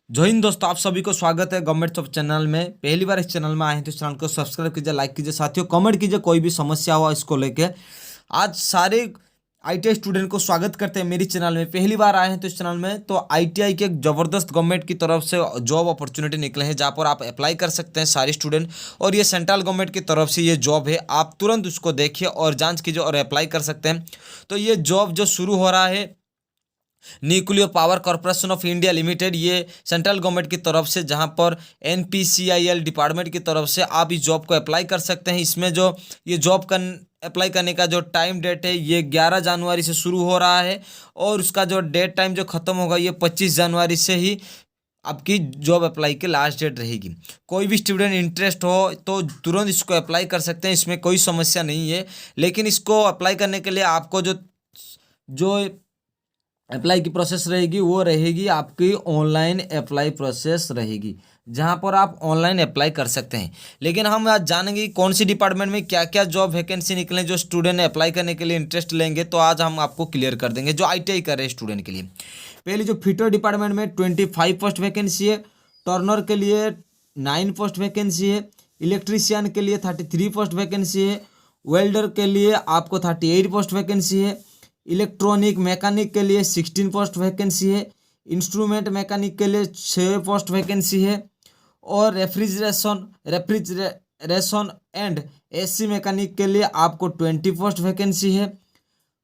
जय हिंद दोस्तों, आप सभी को स्वागत है गवर्नमेंट जॉब चैनल में। पहली बार इस चैनल में आए हैं तो इस चैनल को सब्सक्राइब कीजिए, लाइक कीजिए, साथियों कमेंट कीजिए कोई भी समस्या हो इसको लेके। आज सारे आईटीआई स्टूडेंट को स्वागत करते हैं मेरी चैनल में। पहली बार आए हैं तो इस चैनल में तो आईटीआई के एक ज़बरदस्त गवर्नमेंट की तरफ से जॉब अपॉर्चुनिटी निकले हैं जहाँ पर आप अप्लाई कर सकते हैं सारे स्टूडेंट। और ये सेंट्रल गवर्नमेंट की तरफ से ये जॉब है, आप तुरंत उसको देखिए और जाँच कीजिए और अप्लाई कर सकते हैं। तो ये जॉब जो शुरू हो रहा है nuclear power corporation of India limited, ये सेंट्रल गवर्नमेंट की तरफ से, जहां पर एनपीसीआईएल डिपार्टमेंट की तरफ से आप इस जॉब को अप्लाई कर सकते हैं। इसमें जो ये जॉब का अप्लाई करने का जो टाइम डेट है ये 11 जनवरी से शुरू हो रहा है और उसका जो डेट टाइम जो ख़त्म होगा ये 25 जनवरी से ही आपकी जॉब अप्लाई की लास्ट डेट रहेगी। कोई भी स्टूडेंट इंटरेस्ट हो तो तुरंत इसको अप्लाई कर सकते हैं, इसमें कोई समस्या नहीं है। लेकिन इसको अप्लाई करने के लिए आपको जो जो अप्लाई की प्रोसेस रहेगी वो रहेगी आपकी ऑनलाइन अप्लाई प्रोसेस रहेगी, जहां पर आप ऑनलाइन अप्लाई कर सकते हैं। लेकिन हम आज जानेंगे कि कौन सी डिपार्टमेंट में क्या क्या जॉब वैकेंसी निकले जो स्टूडेंट अप्लाई करने के लिए इंटरेस्ट लेंगे। तो आज हम आपको क्लियर कर देंगे जो आईटीआई कर रहे हैं स्टूडेंट के लिए। पहले जो फिटर डिपार्टमेंट में 25 पोस्ट वैकेंसी है, टर्नर के लिए 9 पोस्ट वैकेंसी है, इलेक्ट्रीशियन के लिए 33 पोस्ट वैकेंसी है, वेल्डर के लिए आपको 38 पोस्ट वैकेंसी है, इलेक्ट्रॉनिक मैकेनिक के लिए 16 पोस्ट वैकेंसी है, इंस्ट्रूमेंट मैकेनिक के लिए 6 पोस्ट वैकेंसी है, और रेफ्रिजरेशन एंड एसी मैकेनिक के लिए आपको 20 पोस्ट वैकेंसी है,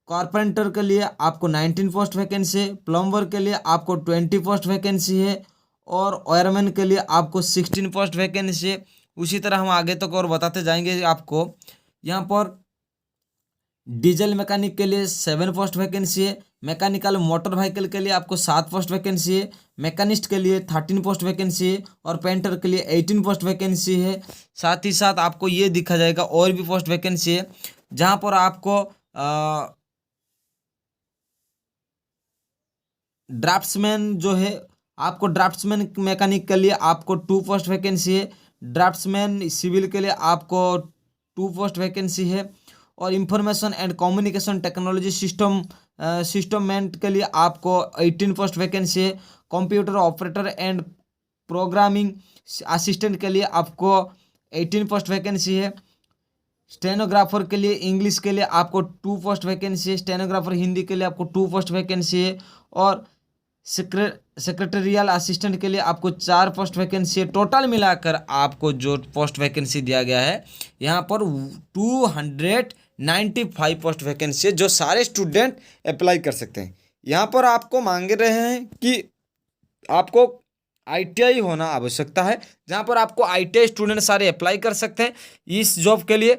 कारपेंटर के लिए आपको 19 पोस्ट वैकेंसी है, प्लम्बर के लिए आपको 20 पोस्ट वैकेंसी है और वायरमैन के लिए आपको 16 पोस्ट वैकेंसी है। उसी तरह हम आगे तक और बताते जाएंगे आपको। यहाँ पर डीजल मैकेनिक के लिए 7 पोस्ट वैकेंसी है, मैकेनिकल मोटर व्हीकल के लिए आपको 7 पोस्ट वैकेंसी है, मैकेनिस्ट के लिए 13 पोस्ट वैकेंसी है और पेंटर के लिए 18 पोस्ट वैकेंसी है। साथ ही साथ आपको ये दिखा जाएगा और भी पोस्ट वैकेंसी है जहाँ पर आपको ड्राफ्ट्समैन जो है, आपको ड्राफ्ट्समैन मैकेनिक के लिए आपको 2 पोस्ट वैकेंसी है, ड्राफ्ट्समैन सिविल के लिए आपको 2 पोस्ट वैकेंसी है और इंफॉर्मेशन एंड कम्युनिकेशन टेक्नोलॉजी सिस्टममेंट के लिए आपको 18 पोस्ट वैकेंसी है, computer operator and programming assistant के लिए आपको 18 पोस्ट वैकेंसी है, स्टेनोग्राफर के लिए इंग्लिश के लिए आपको 2 पोस्ट वैकेंसी है, स्टेनोग्राफर हिंदी के लिए आपको 2 पोस्ट वैकेंसी है और सेक्रेटरियल असिस्टेंट के लिए आपको 4 पोस्ट वैकेंसी है। टोटल मिलाकर आपको जो पोस्ट वैकेंसी दिया गया है यहाँ पर 295 पोस्ट वैकेंसी है जो सारे स्टूडेंट अप्लाई कर सकते हैं। यहाँ पर आपको मांग रहे हैं कि आपको आईटीआई होना आवश्यकता है, जहाँ पर आपको आईटीआई स्टूडेंट सारे अप्लाई कर सकते हैं इस जॉब के लिए,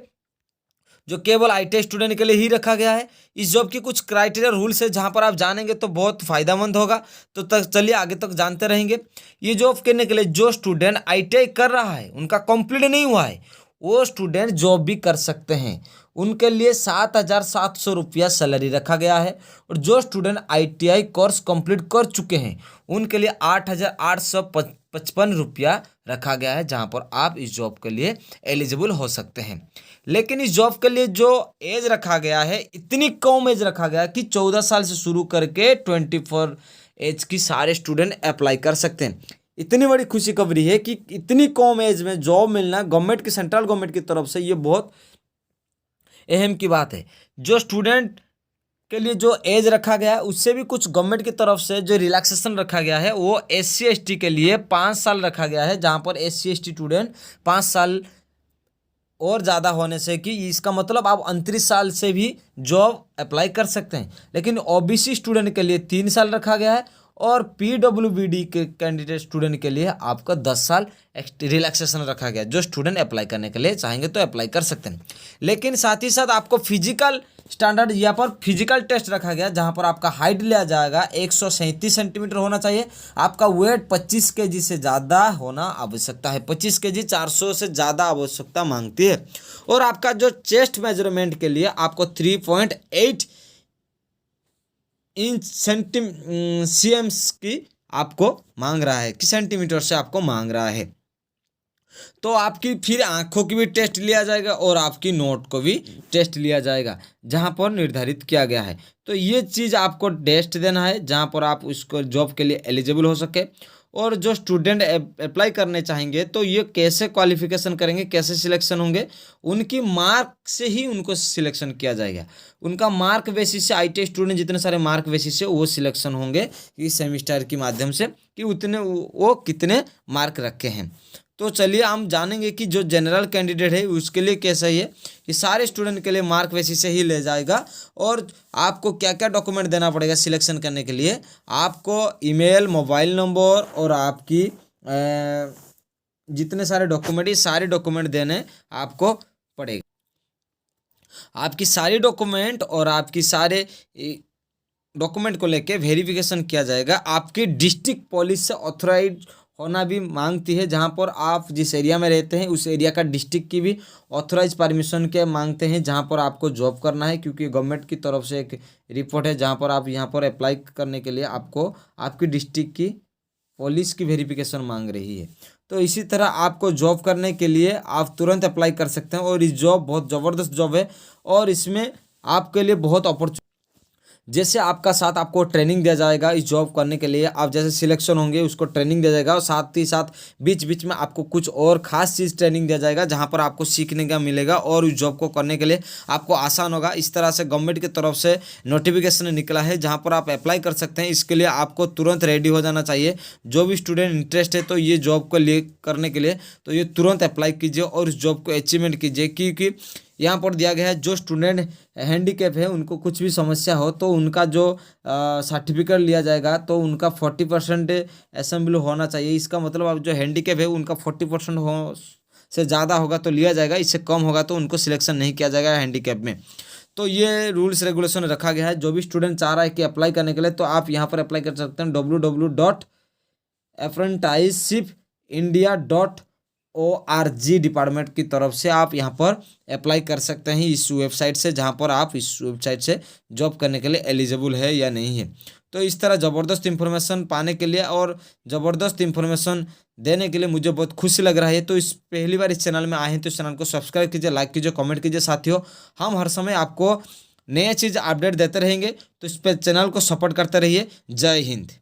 जो केवल आईटीआई स्टूडेंट के लिए ही रखा गया है। इस जॉब की कुछ क्राइटेरिया रूल्स है जहां पर आप जानेंगे तो बहुत फायदेमंद होगा। तो तक चलिए आगे तक जानते रहेंगे। ये जॉब करने के लिए जो स्टूडेंट आईटीआई कर रहा है, उनका कंप्लीट नहीं हुआ है, वो स्टूडेंट जॉब भी कर सकते हैं। उनके लिए 7,700 रुपया सैलरी रखा गया है और जो स्टूडेंट आईटीआई कोर्स कंप्लीट कर चुके हैं उनके लिए 8,855 रुपया रखा गया है, जहां पर आप इस जॉब के लिए एलिजिबल हो सकते हैं। लेकिन इस जॉब के लिए जो एज रखा गया है, इतनी कम एज रखा गया कि 14 साल से शुरू करके 24 एज की सारे स्टूडेंट अप्लाई कर सकते हैं। इतनी बड़ी खुशी खबरी है कि इतनी कम एज में जॉब मिलना गवर्नमेंट की, सेंट्रल गवर्नमेंट की तरफ से, ये बहुत अहम की बात है। जो स्टूडेंट के लिए जो एज रखा गया है उससे भी कुछ गवर्नमेंट की तरफ से जो रिलैक्सेशन रखा गया है वो एससी एसटी के लिए 5 साल रखा गया है, जहां पर एससी एसटी स्टूडेंट 5 साल और ज़्यादा होने से कि इसका मतलब आप 29 साल से भी जॉब अप्लाई कर सकते हैं। लेकिन ओबीसी स्टूडेंट के लिए 3 साल रखा गया है और पीडब्ल्यूबीडी के कैंडिडेट स्टूडेंट के लिए आपका 10 साल रिलैक्सेशन रखा गया है। जो स्टूडेंट अप्लाई करने के लिए चाहेंगे तो अप्लाई कर सकते हैं। लेकिन साथ ही साथ आपको फिजिकल स्टैंडर्ड यहाँ पर फिजिकल टेस्ट रखा गया, जहाँ पर आपका हाइट लिया जाएगा 137 सेंटीमीटर होना चाहिए, आपका वेट 25 केजी से ज़्यादा होना आवश्यकता है। 25 केजी 400 से ज़्यादा आवश्यकता मांगती है। और आपका जो चेस्ट मेजरमेंट के लिए आपको 3.8 इंच सीएम्स की आपको मांग रहा है कि सेंटीमीटर से आपको मांग रहा है। तो आपकी फिर आंखों की भी टेस्ट लिया जाएगा और आपकी नोट को भी टेस्ट लिया जाएगा, जहां पर निर्धारित किया गया है। तो ये चीज़ आपको टेस्ट देना है जहां पर आप उसको जॉब के लिए एलिजिबल हो सके। और जो स्टूडेंट अप्लाई करने चाहेंगे तो ये कैसे क्वालिफिकेशन करेंगे, कैसे सिलेक्शन होंगे, उनकी मार्क से ही उनको सिलेक्शन किया जाएगा। उनका मार्क बेसिस से आईटीआई स्टूडेंट जितने सारे मार्क बेसिस से वो सिलेक्शन होंगे इस सेमिस्टर के माध्यम से कि उतने वो कितने मार्क रखे हैं। तो चलिए हम जानेंगे कि जो जनरल कैंडिडेट है उसके लिए कैसा ही है, ये सारे स्टूडेंट के लिए मार्क बेसिस से ही ले जाएगा। और आपको क्या क्या डॉक्यूमेंट देना पड़ेगा सिलेक्शन करने के लिए, आपको ईमेल, मोबाइल नंबर और आपकी जितने सारे डॉक्यूमेंट, ये सारे डॉक्यूमेंट देने आपको पड़ेगा। आपकी सारी डॉक्यूमेंट और आपकी सारे डॉक्यूमेंट को लेके वेरिफिकेशन किया जाएगा। आपकी डिस्ट्रिक्ट पुलिस से ऑथराइज होना भी मांगती है, जहां पर आप जिस एरिया में रहते हैं उस एरिया का डिस्ट्रिक्ट की भी ऑथराइज परमिशन के मांगते हैं जहां पर आपको जॉब करना है, क्योंकि गवर्नमेंट की तरफ से एक रिपोर्ट है जहां पर आप यहां पर अप्लाई करने के लिए आपको आपकी डिस्ट्रिक्ट की पुलिस की वेरिफिकेशन मांग रही है। तो इसी तरह आपको जॉब करने के लिए आप तुरंत अप्लाई कर सकते हैं और इस जॉब बहुत ज़बरदस्त जॉब है और इसमें आपके लिए बहुत अपॉर्चुनिटी, जैसे आपका साथ आपको ट्रेनिंग दिया जाएगा इस जॉब करने के लिए, आप जैसे सिलेक्शन होंगे उसको ट्रेनिंग दिया जाएगा और साथ ही साथ बीच बीच में आपको कुछ और ख़ास चीज़ ट्रेनिंग दिया जाएगा जहां पर आपको सीखने का मिलेगा और उस जॉब को करने के लिए आपको आसान होगा। इस तरह से गवर्नमेंट की तरफ से नोटिफिकेशन निकला है जहाँ पर आप अप्लाई कर सकते हैं। इसके लिए आपको तुरंत रेडी हो जाना चाहिए। जो भी स्टूडेंट इंटरेस्ट है तो ये जॉब को लिए करने के लिए तो ये तुरंत अप्लाई कीजिए और उस जॉब को अचीवमेंट कीजिए, क्योंकि यहाँ पर दिया गया है जो स्टूडेंट हैंडीकैप है उनको कुछ भी समस्या हो तो उनका जो सर्टिफिकेट लिया जाएगा तो उनका 40% असेंबली होना चाहिए। इसका मतलब अब जो हैंडीकैप है उनका 40% हो से ज़्यादा होगा तो लिया जाएगा, इससे कम होगा तो उनको सिलेक्शन नहीं किया जाएगा हैंडीकैप में। तो ये रूल्स रेगुलेशन रखा गया है। जो भी स्टूडेंट चाह रहा है कि अप्लाई करने के लिए तो आप यहाँ पर अप्लाई कर सकते हैं www.apprenticeshipindia.org डिपार्टमेंट की तरफ से आप यहाँ पर अप्लाई कर सकते हैं इस वेबसाइट से, जहाँ पर आप इस वेबसाइट से जॉब करने के लिए एलिजिबल है या नहीं है। तो इस तरह ज़बरदस्त इन्फॉर्मेशन पाने के लिए और ज़बरदस्त इन्फॉर्मेशन देने के लिए मुझे बहुत खुशी लग रहा है। तो इस पहली बार इस चैनल में आए हैं तो इस चैनल को सब्सक्राइब कीजिए, लाइक कीजिए, कमेंट कीजिए। साथियों हम हर समय आपको नए चीज़ अपडेट देते रहेंगे तो इस पर चैनल को सपोर्ट करते रहिए। जय हिंद।